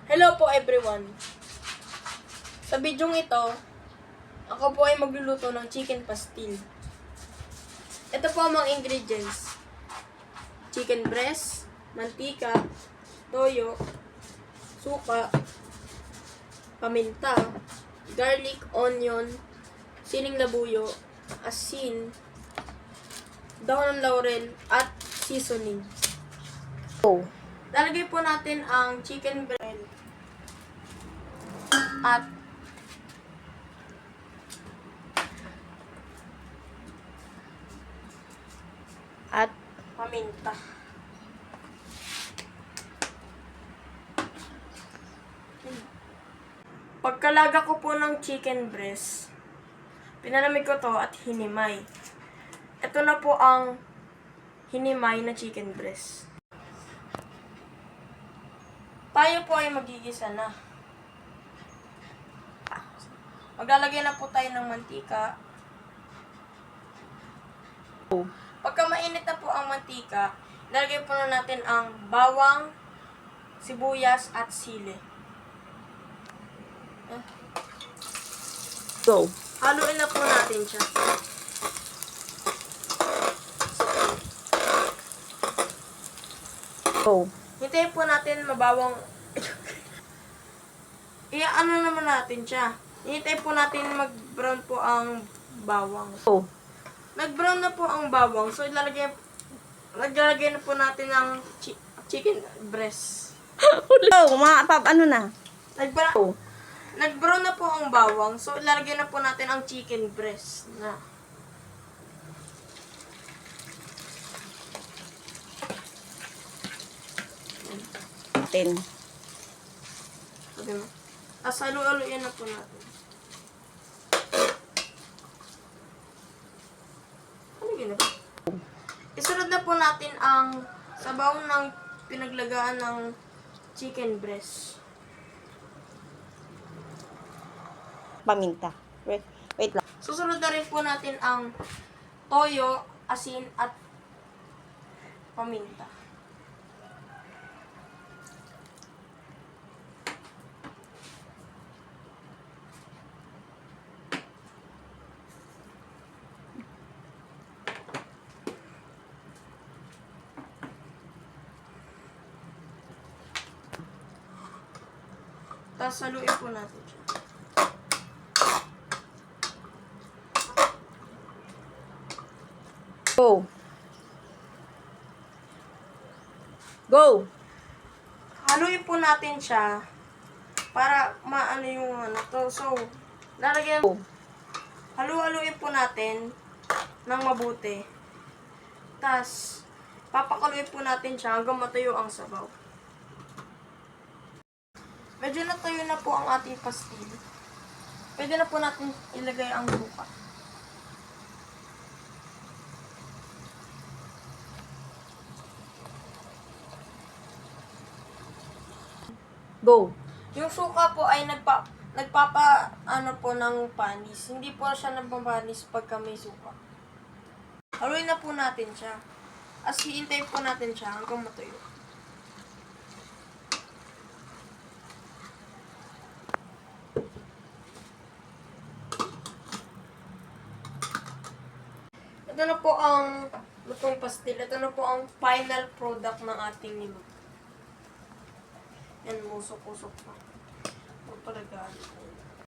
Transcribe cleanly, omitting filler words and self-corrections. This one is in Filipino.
Hello po everyone. Sa bidyong ito, ako po ay magluluto ng chicken pastil. Ito po ang mga ingredients. Chicken breast, mantika, toyo, suka, paminta, garlic, onion, siling labuyo, asin, dahon ng laurel, at seasoning. Lalagay po natin ang chicken breast at paminta. Pagkalaga ko po ng chicken breast, pinalamig ko to at hinimay. Ito na po ang hinimay na chicken breast. Tayo po ay magigisa na. Maglalagay na po tayo ng mantika. Pagka mainit na po ang mantika, lalagay po na natin ang bawang, sibuyas, at sili. Go. Haluin na po natin siya. Go. Hintayin po natin mabawang... ano naman natin siya. Hintayin po natin mag-brown po ang bawang. Go. Nag-brown na po ang bawang. So, naglalagay na po natin ng chicken breast. Go. Ano na? Nag-brown na po ang bawang. So, ilalagay na po natin ang chicken breast na. Ten. Sabi mo. Halo-haloin na po natin. Ano ginagawa? Isunod na po natin ang sabaw ng pinaglagaan ng chicken breast. Paminta. Wait lang. Susunod na rin po natin ang toyo, asin, at paminta. Tapos haluin po natin siya. Go. Go. Haluin po natin siya para maano yung ano to. So, lalagyan. Halu-haluin po natin ng mabuti. Tapos, papakuloyin po natin siya hanggang matuyo ang sabaw. Medyo natuyo na po ang ating pastil. Pwede na po natin ilagay ang suka. Go. Yung suka po ay ano po ng panis. Hindi po siya nagpapanis pagka may suka. Haluin na po natin siya. As hiintayin po natin siya hanggang matuyo. Ito na po ang lutong pastil. Ito na po ang final product ng ating niluto. Yan, musok-usok pa. Ito talaga.